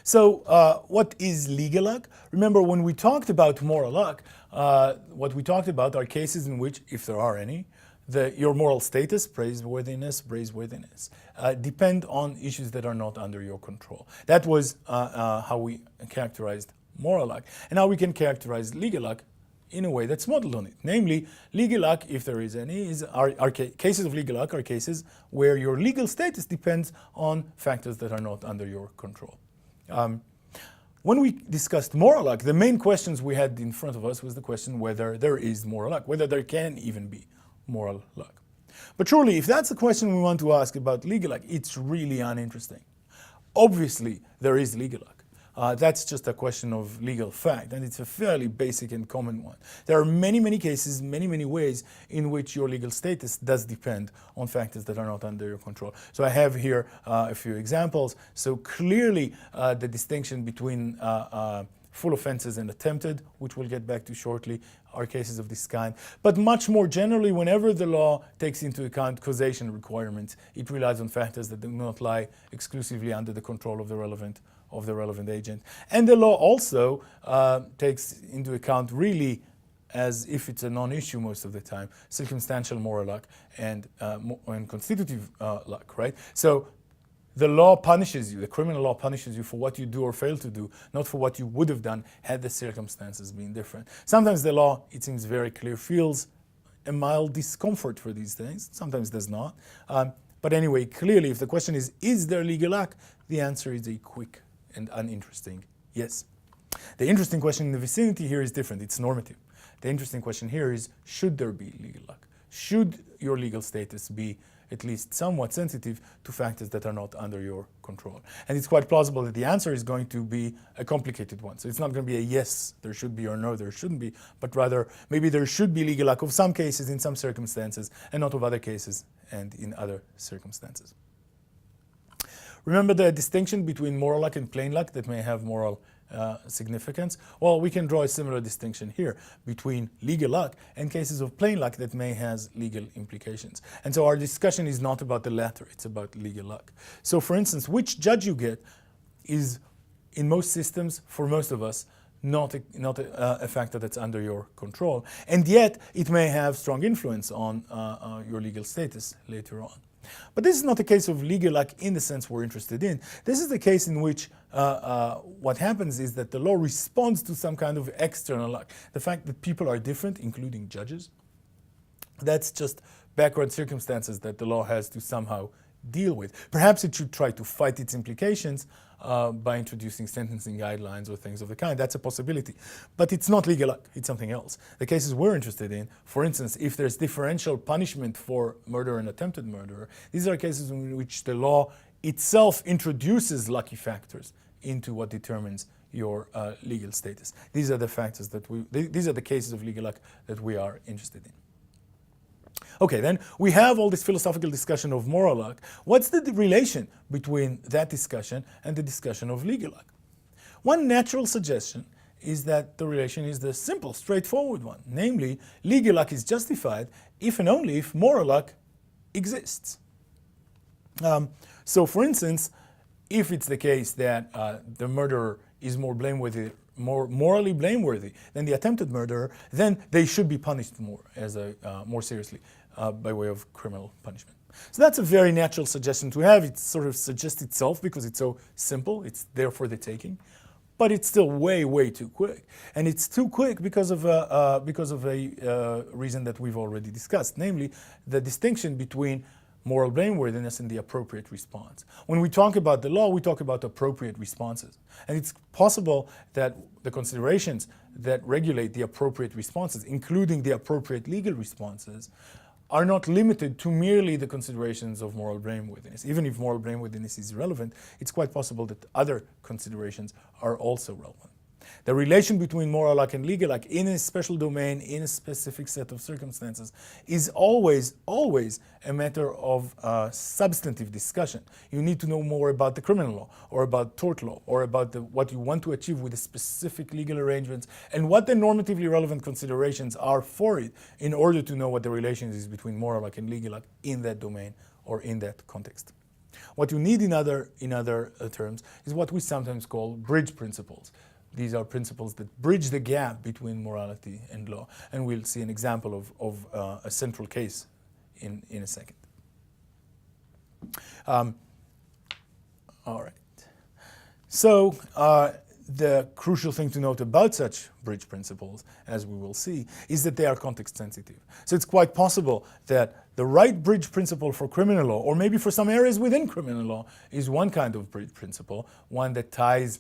So what is legal luck? Remember, when we talked about moral luck, what we talked about are cases in which, if there are any, your moral status, praiseworthiness, depend on issues that are not under your control. That was how we characterized moral luck. And now we can characterize legal luck in a way that's modeled on it. Namely, legal luck, if there is any, cases of legal luck are cases where your legal status depends on factors that are not under your control. When we discussed moral luck, the main questions we had in front of us was the question whether there is moral luck, whether there can even be moral luck. But surely, if that's the question we want to ask about legal luck, it's really uninteresting. Obviously, there is legal luck. That's just a question of legal fact, and it's a fairly basic and common one. There are many, many cases, many ways in which your legal status does depend on factors that are not under your control. So I have here a few examples. So clearly, the distinction between full offenses and attempted, which we'll get back to shortly, are cases of this kind. But much more generally, whenever the law takes into account causation requirements, it relies on factors that do not lie exclusively under the control of the relevant agent. And the law also takes into account, really, as if it's a non-issue most of the time, circumstantial moral luck and constitutive luck, right? So the law punishes you, the criminal law punishes you for what you do or fail to do, not for what you would have done had the circumstances been different. Sometimes the law, it seems very clear, feels a mild discomfort for these things. Sometimes does not. But anyway, clearly, if the question is there legal luck? The answer is a quick and uninteresting yes. The interesting question in the vicinity here is different. It's normative. The interesting question here is, should there be legal luck? Should your legal status be at least somewhat sensitive to factors that are not under your control? And it's quite plausible that the answer is going to be a complicated one. So it's not going to be a yes, there should be, or no, there shouldn't be, but rather maybe there should be legal luck of some cases in some circumstances and not of other cases and in other circumstances. Remember the distinction between moral luck and plain luck that may have moral significance? Well, we can draw a similar distinction here between legal luck and cases of plain luck that may have legal implications. And so our discussion is not about the latter, it's about legal luck. So for instance, which judge you get is, in most systems, for most of us, not a factor that's under your control. And yet, it may have strong influence on your legal status later on. But this is not a case of legal luck in the sense we're interested in. This is the case in which what happens is that the law responds to some kind of external luck. The fact that people are different, including judges, that's just background circumstances that the law has to somehow deal with. Perhaps it should try to fight its implications by introducing sentencing guidelines or things of the kind. That's a possibility. But it's not legal luck, it's something else. The cases we're interested in, for instance, if there's differential punishment for murder and attempted murder, these are cases in which the law itself introduces lucky factors into what determines your legal status. These are the factors that these are the cases of legal luck that we are interested in. Okay, then we have all this philosophical discussion of moral luck. What's the relation between that discussion and the discussion of legal luck? One natural suggestion is that the relation is the simple, straightforward one. Namely, legal luck is justified if and only if moral luck exists. So for instance, if it's the case that the murderer is more morally blameworthy than the attempted murderer, then they should be punished more seriously by way of criminal punishment. So that's a very natural suggestion to have. It sort of suggests itself because it's so simple. It's there for the taking, but it's still way too quick. And it's too quick because of a reason that we've already discussed, namely the distinction between moral blameworthiness and the appropriate response. When we talk about the law, we talk about appropriate responses. And it's possible that the considerations that regulate the appropriate responses, including the appropriate legal responses, are not limited to merely the considerations of moral blameworthiness. Even if moral blameworthiness is relevant, it's quite possible that other considerations are also relevant. The relation between moral luck and legal luck in a special domain, in a specific set of circumstances, is always a matter of substantive discussion. You need to know more about the criminal law, or about tort law, or about what you want to achieve with the specific legal arrangements, and what the normatively relevant considerations are for it, in order to know what the relation is between moral luck and legal luck in that domain or in that context. What you need in other terms is what we sometimes call bridge principles. These are principles that bridge the gap between morality and law. And we'll see an example of a central case in a second. All right. So the crucial thing to note about such bridge principles, as we will see, is that they are context sensitive. So it's quite possible that the right bridge principle for criminal law, or maybe for some areas within criminal law, is one kind of bridge principle, one that ties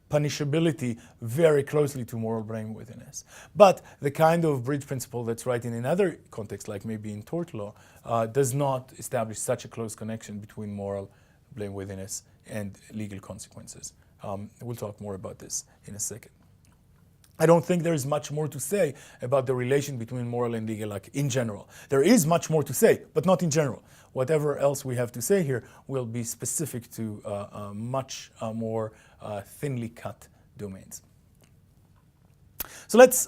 punishability very closely to moral blameworthiness. But the kind of bridge principle that's right in another context, like maybe in tort law, does not establish such a close connection between moral blameworthiness and legal consequences. We'll talk more about this in a second. I don't think there is much more to say about the relation between moral and legal in general. There is much more to say, but not in general. Whatever else we have to say here will be specific to much more thinly cut domains. So let's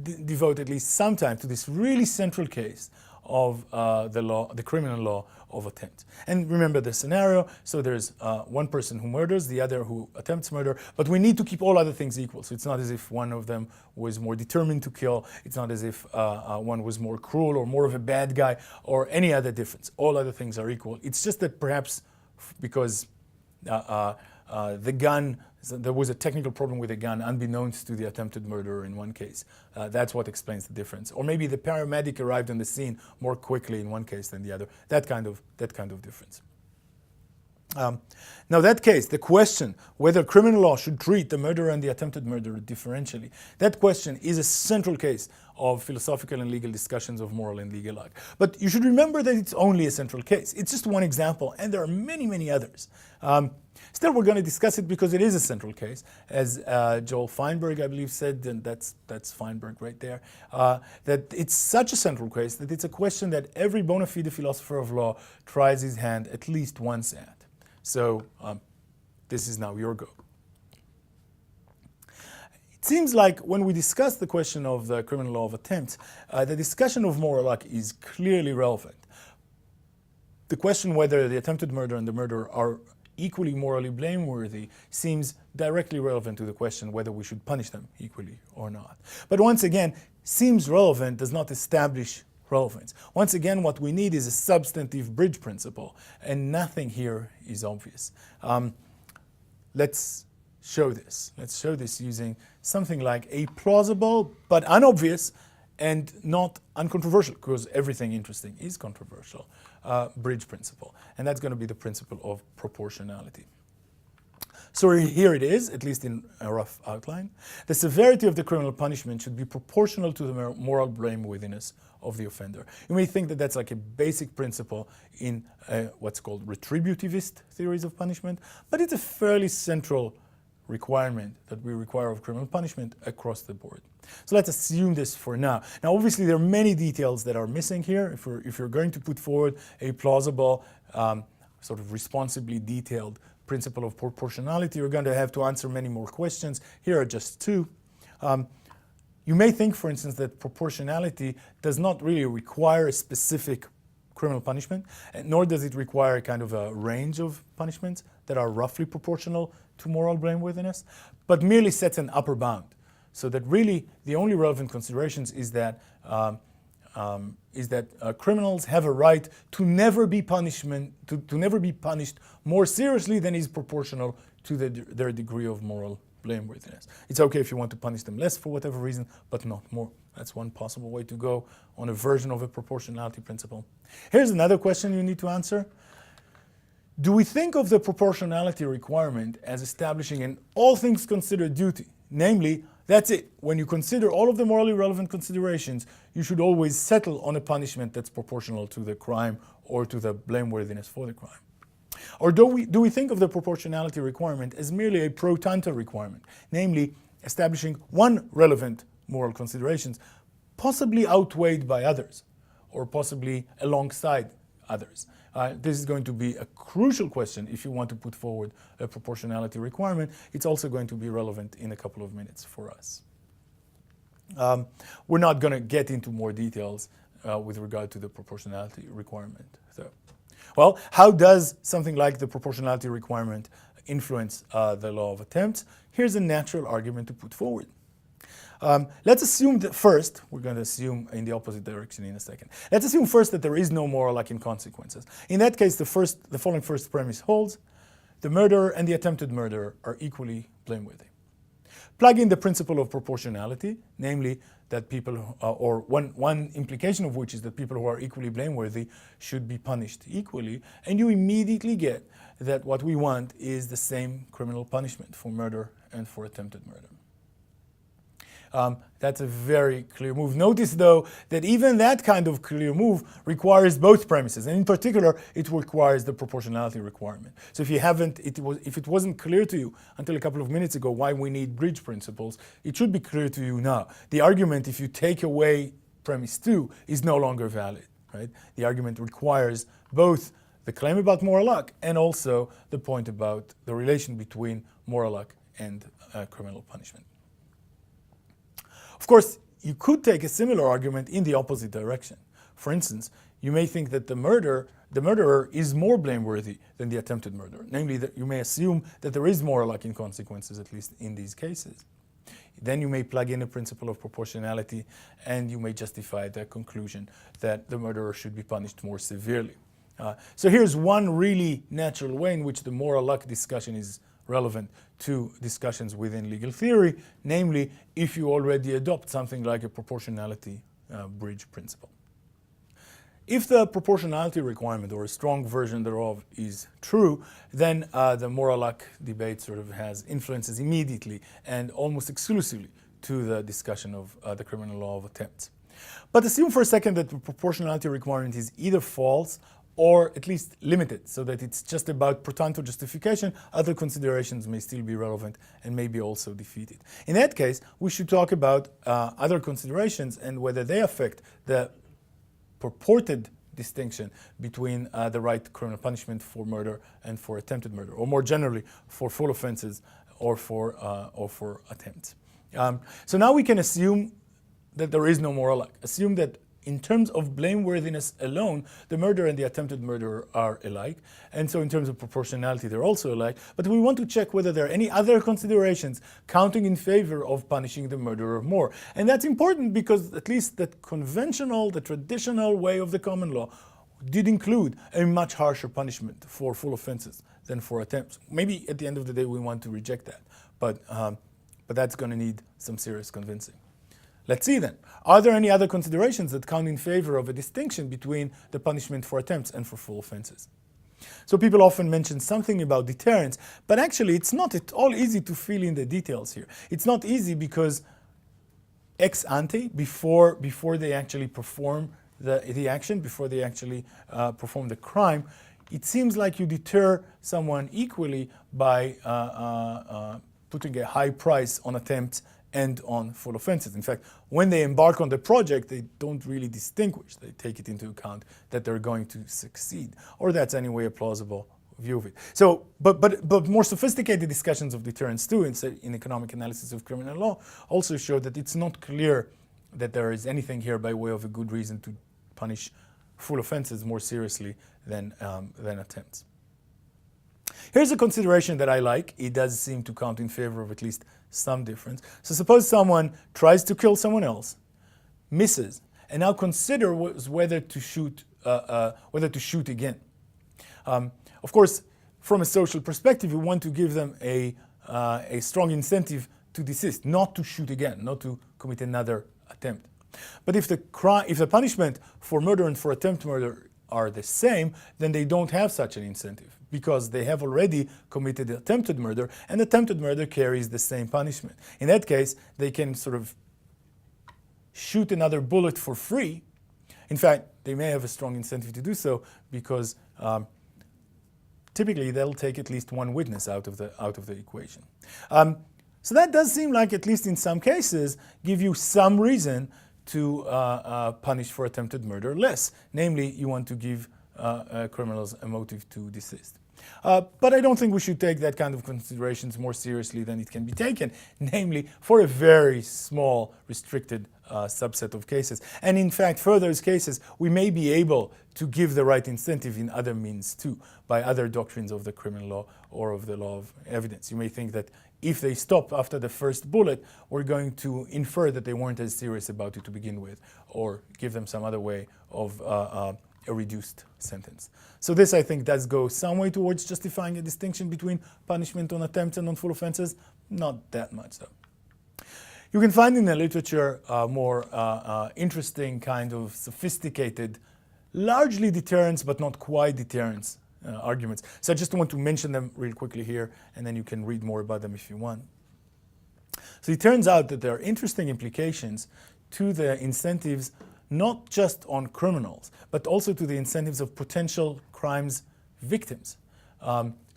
devote at least some time to this really central case of the criminal law of attempt. And remember the scenario. So there's one person who murders, the other who attempts murder, but we need to keep all other things equal. So it's not as if one of them was more determined to kill. It's not as if one was more cruel or more of a bad guy or any other difference. All other things are equal. It's just that perhaps because the gun, there was a technical problem with the gun unbeknownst to the attempted murderer in one case. That's what explains the difference. Or maybe the paramedic arrived on the scene more quickly in one case than the other. That kind of difference. Now that case, the question whether criminal law should treat the murderer and the attempted murderer differentially, that question is a central case of philosophical and legal discussions of moral and legal law. But you should remember that it's only a central case. It's just one example, and there are many, many others. Still, we're going to discuss it because it is a central case, as Joel Feinberg, I believe, said, and that's Feinberg right there, that it's such a central case that it's a question that every bona fide philosopher of law tries his hand at least once at. So this is now your go. It seems like when we discuss the question of the criminal law of attempt, the discussion of moral luck is clearly relevant. The question whether the attempted murder and the murderer are equally morally blameworthy seems directly relevant to the question whether we should punish them equally or not. But once again, seems relevant does not establish relevance. Once again, what we need is a substantive bridge principle, and nothing here is obvious. Let's show this. Let's show this using something like a plausible but unobvious and not uncontroversial, because everything interesting is controversial, bridge principle. And that's going to be the principle of proportionality. So here it is, at least in a rough outline. The severity of the criminal punishment should be proportional to the moral blameworthiness of the offender. You may think that that's like a basic principle in what's called retributivist theories of punishment, but it's a fairly central requirement that we require of criminal punishment across the board. So let's assume this for now. Now, obviously, there are many details that are missing here. If you're going to put forward a plausible, sort of responsibly detailed principle of proportionality, you're going to have to answer many more questions. Here are just two. You may think, for instance, that proportionality does not really require a specific criminal punishment, nor does it require kind of a range of punishments that are roughly proportional to moral blameworthiness, but merely sets an upper bound. So that really the only relevant considerations is that criminals have a right to never be punished more seriously than is proportional to their degree of moral blameworthiness. It's okay if you want to punish them less for whatever reason, but not more. That's one possible way to go on a version of a proportionality principle. Here's another question you need to answer. Do we think of the proportionality requirement as establishing an all things considered duty? Namely, that's it. When you consider all of the morally relevant considerations, you should always settle on a punishment that's proportional to the crime or to the blameworthiness for the crime. Or do we think of the proportionality requirement as merely a pro tanto requirement, namely establishing one relevant moral considerations, possibly outweighed by others, or possibly alongside others? This is going to be a crucial question if you want to put forward a proportionality requirement. It's also going to be relevant in a couple of minutes for us. We're not going to get into more details with regard to the proportionality requirement, though. Well, how does something like the proportionality requirement influence the law of attempts? Here's a natural argument to put forward. Let's assume that first, we're going to assume in the opposite direction in a second. Let's assume first that there is no moral lack in consequences. In that case, the following first premise holds: the murderer and the attempted murderer are equally blameworthy. Plug in the principle of proportionality, namely that people, or one implication of which is that people who are equally blameworthy should be punished equally, and you immediately get that what we want is the same criminal punishment for murder and for attempted murder. That's a very clear move. Notice, though, that even that kind of clear move requires both premises, and in particular, it requires the proportionality requirement. So if it wasn't clear to you until a couple of minutes ago why we need bridge principles, it should be clear to you now. The argument, if you take away premise 2, is no longer valid, right? The argument requires both the claim about moral luck and also the point about the relation between moral luck and criminal punishment. Of course, you could take a similar argument in the opposite direction. For instance, you may think that the murderer is more blameworthy than the attempted murderer. Namely, that you may assume that there is moral lack in consequences, at least in these cases. Then you may plug in a principle of proportionality, and you may justify the conclusion that the murderer should be punished more severely. So here's one really natural way in which the moral luck discussion is relevant to discussions within legal theory, namely if you already adopt something like a proportionality bridge principle. If the proportionality requirement, or a strong version thereof, is true, then the moral luck debate sort of has influences immediately and almost exclusively to the discussion of the criminal law of attempts. But assume for a second that the proportionality requirement is either false or at least limited, so that it's just about pro tanto justification. Other considerations may still be relevant and may be also defeated. In that case, we should talk about other considerations and whether they affect the purported distinction between the right criminal punishment for murder and for attempted murder, or more generally, for full offenses or for attempts. So now we can assume that there is no moral luck. Assume that in terms of blameworthiness alone, the murderer and the attempted murderer are alike. And so in terms of proportionality, they're also alike. But we want to check whether there are any other considerations counting in favor of punishing the murderer more. And that's important because at least the traditional way of the common law did include a much harsher punishment for full offenses than for attempts. Maybe at the end of the day, we want to reject that. But that's going to need some serious convincing. Let's see then. Are there any other considerations that count in favor of a distinction between the punishment for attempts and for full offenses? So people often mention something about deterrence, but actually it's not at all easy to fill in the details here. It's not easy because ex ante, before they actually perform the action, before they actually perform the crime, it seems like you deter someone equally by putting a high price on attempts and on full offenses. In fact, when they embark on the project, they don't really distinguish. They take it into account that they're going to succeed, or that's anyway a plausible view of it. So, but more sophisticated discussions of deterrence too, in economic analysis of criminal law, also show that it's not clear that there is anything here by way of a good reason to punish full offenses more seriously than attempts. Here's a consideration that I like. It does seem to count in favor of at least some difference. So suppose someone tries to kill someone else, misses, and now consider whether to shoot again. Of course, from a social perspective, we want to give them a strong incentive to desist, not to shoot again, not to commit another attempt. But if the punishment for murder and for attempt murder are the same, then they don't have such an incentive, because they have already committed attempted murder, and attempted murder carries the same punishment. In that case, they can sort of shoot another bullet for free. In fact, they may have a strong incentive to do so because typically they'll take at least one witness out of the equation. So that does seem like, at least in some cases, give you some reason to punish for attempted murder less. Namely, you want to give criminals a motive to desist. But I don't think we should take that kind of considerations more seriously than it can be taken, namely for a very small, restricted subset of cases. And in fact, for those cases, we may be able to give the right incentive in other means too, by other doctrines of the criminal law or of the law of evidence. You may think that if they stop after the first bullet, we're going to infer that they weren't as serious about it to begin with, or give them some other way of a reduced sentence. So this, I think, does go some way towards justifying a distinction between punishment on attempts and on full offenses. Not that much, though. You can find in the literature more interesting kind of sophisticated, largely deterrence but not quite deterrence arguments. So I just want to mention them real quickly here, and then you can read more about them if you want. So it turns out that there are interesting implications to the incentives not just on criminals, but also to the incentives of potential crimes victims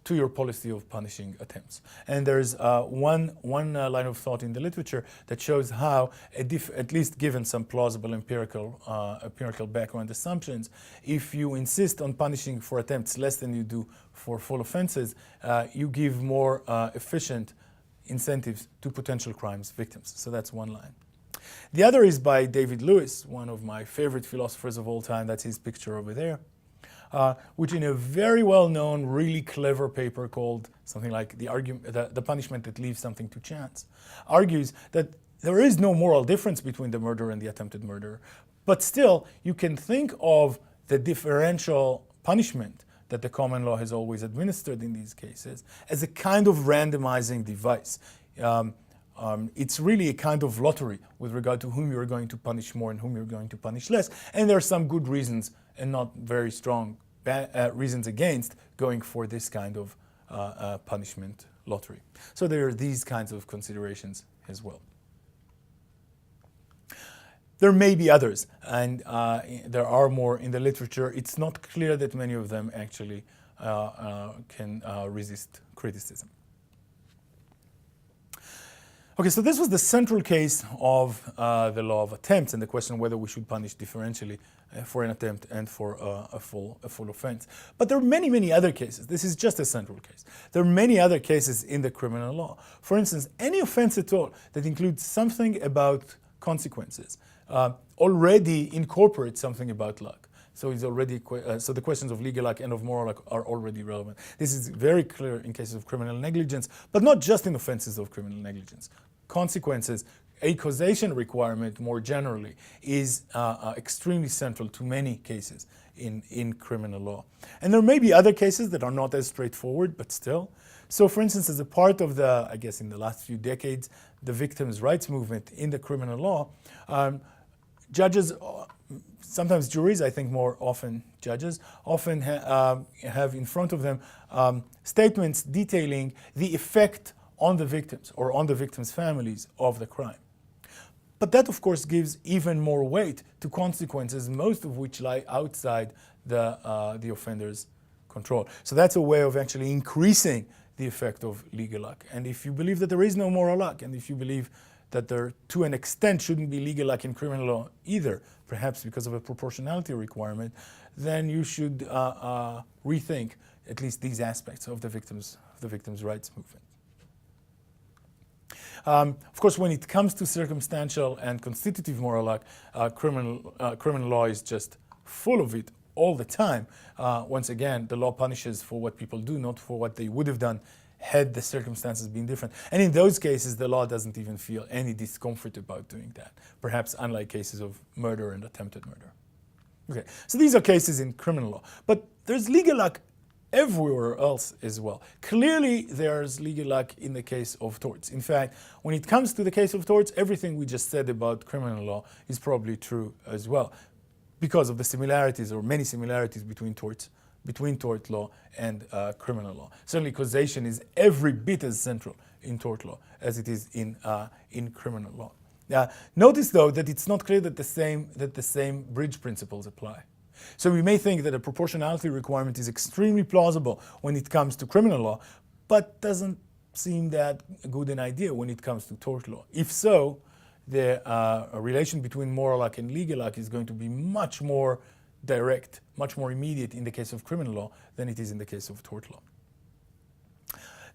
to your policy of punishing attempts. And there's one line of thought in the literature that shows how, at least given some plausible empirical background assumptions, if you insist on punishing for attempts less than you do for full offenses, you give more efficient incentives to potential crimes victims. So that's one line. The other is by David Lewis, one of my favorite philosophers of all time. That's his picture over there, which in a very well-known, really clever paper called something like the Punishment That Leaves Something to Chance, argues that there is no moral difference between the murderer and the attempted murderer, but still you can think of the differential punishment that the common law has always administered in these cases as a kind of randomizing device. It's really a kind of lottery with regard to whom you're going to punish more and whom you're going to punish less. And there are some good reasons and not very strong reasons against going for this kind of punishment lottery. So there are these kinds of considerations as well. There may be others, and there are more in the literature. It's not clear that many of them actually can resist criticism. Okay, so this was the central case of the law of attempts and the question whether we should punish differentially for an attempt and for a full offense. But there are many, many other cases. This is just a central case. There are many other cases in the criminal law. For instance, any offense at all that includes something about consequences already incorporates something about luck. So it's already so the questions of legal luck and of moral luck are already relevant. This is very clear in cases of criminal negligence, but not just in offenses of criminal negligence. Consequences, a causation requirement more generally, is extremely central to many cases in criminal law. And there may be other cases that are not as straightforward, but still. So for instance, as a part of the, I guess in the last few decades, the victims' rights movement in the criminal law, judges, sometimes juries, I think more often judges, often have in front of them statements detailing the effect on the victims or on the victims' families of the crime. But that, of course, gives even more weight to consequences, most of which lie outside the offender's control. So that's a way of actually increasing the effect of legal luck. And if you believe that there is no moral luck, and if you believe that there, to an extent, shouldn't be legal luck in criminal law either, perhaps because of a proportionality requirement, then you should rethink at least these aspects of the victims' rights movement. Of course, when it comes to circumstantial and constitutive moral luck, criminal law is just full of it all the time. Once again, the law punishes for what people do, not for what they would have done had the circumstances been different. And in those cases, the law doesn't even feel any discomfort about doing that, perhaps unlike cases of murder and attempted murder. Okay, so these are cases in criminal law. But there's legal luck everywhere else as well. Clearly, there's legal luck in the case of torts. In fact, when it comes to the case of torts, everything we just said about criminal law is probably true as well, because of the similarities or many similarities between tort law and criminal law. Certainly, causation is every bit as central in tort law as it is in criminal law. Notice, though, that it's not clear that the same bridge principles apply. So we may think that a proportionality requirement is extremely plausible when it comes to criminal law, but doesn't seem that good an idea when it comes to tort law. If so, the relation between moral luck and legal luck is going to be much more direct, much more immediate in the case of criminal law than it is in the case of tort law.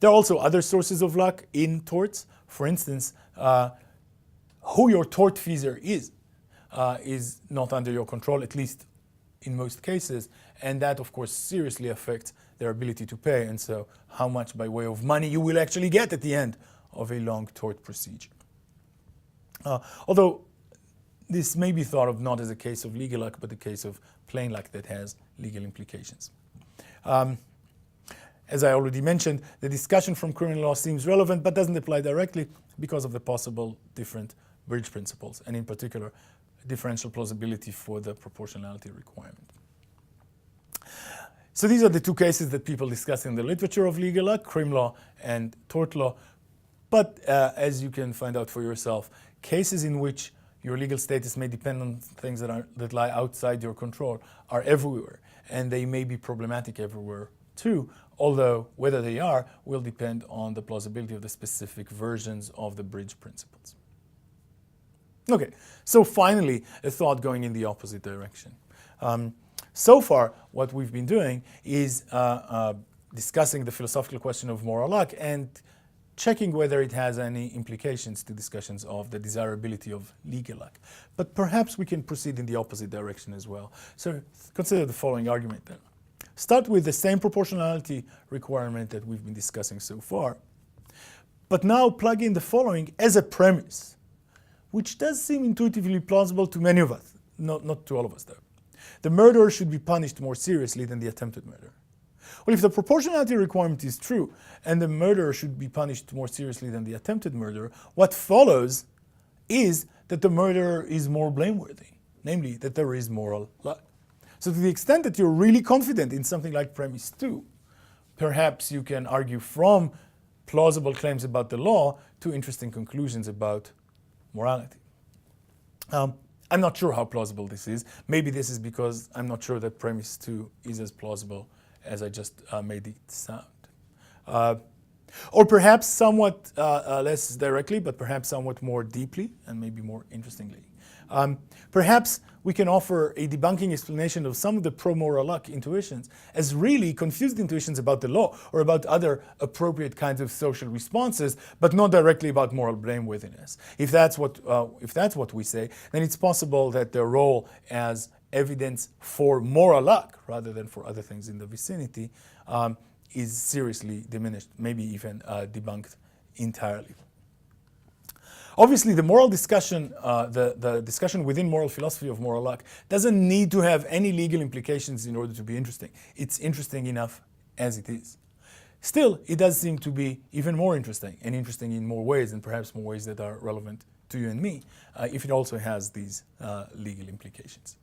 There are also other sources of luck in torts. For instance, who your tortfeasor is not under your control, at least in most cases, and that of course seriously affects their ability to pay, and so how much by way of money you will actually get at the end of a long tort procedure. Although this may be thought of not as a case of legal luck, but a case of plain luck that has legal implications. As I already mentioned, the discussion from criminal law seems relevant, but doesn't apply directly because of the possible different bridge principles, and in particular, differential plausibility for the proportionality requirement. So these are the two cases that people discuss in the literature of legal luck, crim law and tort law. But as you can find out for yourself, cases in which your legal status may depend on things that lie outside your control are everywhere, and they may be problematic everywhere too, although whether they are will depend on the plausibility of the specific versions of the bridge principles. Okay, so finally, a thought going in the opposite direction. So far, what we've been doing is discussing the philosophical question of moral luck and checking whether it has any implications to discussions of the desirability of legal luck. But perhaps we can proceed in the opposite direction as well. So consider the following argument then. Start with the same proportionality requirement that we've been discussing so far, but now plug in the following as a premise, which does seem intuitively plausible to many of us, not to all of us though. The murderer should be punished more seriously than the attempted murder. Well, if the proportionality requirement is true and the murderer should be punished more seriously than the attempted murderer, what follows is that the murderer is more blameworthy, namely that there is moral luck. So to the extent that you're really confident in something like premise 2, perhaps you can argue from plausible claims about the law to interesting conclusions about morality. I'm not sure how plausible this is. Maybe this is because I'm not sure that premise 2 is as plausible as I just made it sound. Or perhaps somewhat less directly, but perhaps somewhat more deeply and maybe more interestingly. Perhaps we can offer a debunking explanation of some of the pro-moral luck intuitions as really confused intuitions about the law or about other appropriate kinds of social responses, but not directly about moral blameworthiness. If that's what we say, then it's possible that their role as evidence for moral luck, rather than for other things in the vicinity, is seriously diminished, maybe even debunked entirely. Obviously, the moral discussion, the discussion within moral philosophy of moral luck doesn't need to have any legal implications in order to be interesting. It's interesting enough as it is. Still, it does seem to be even more interesting, and interesting in more ways, and perhaps more ways that are relevant to you and me, if it also has these legal implications.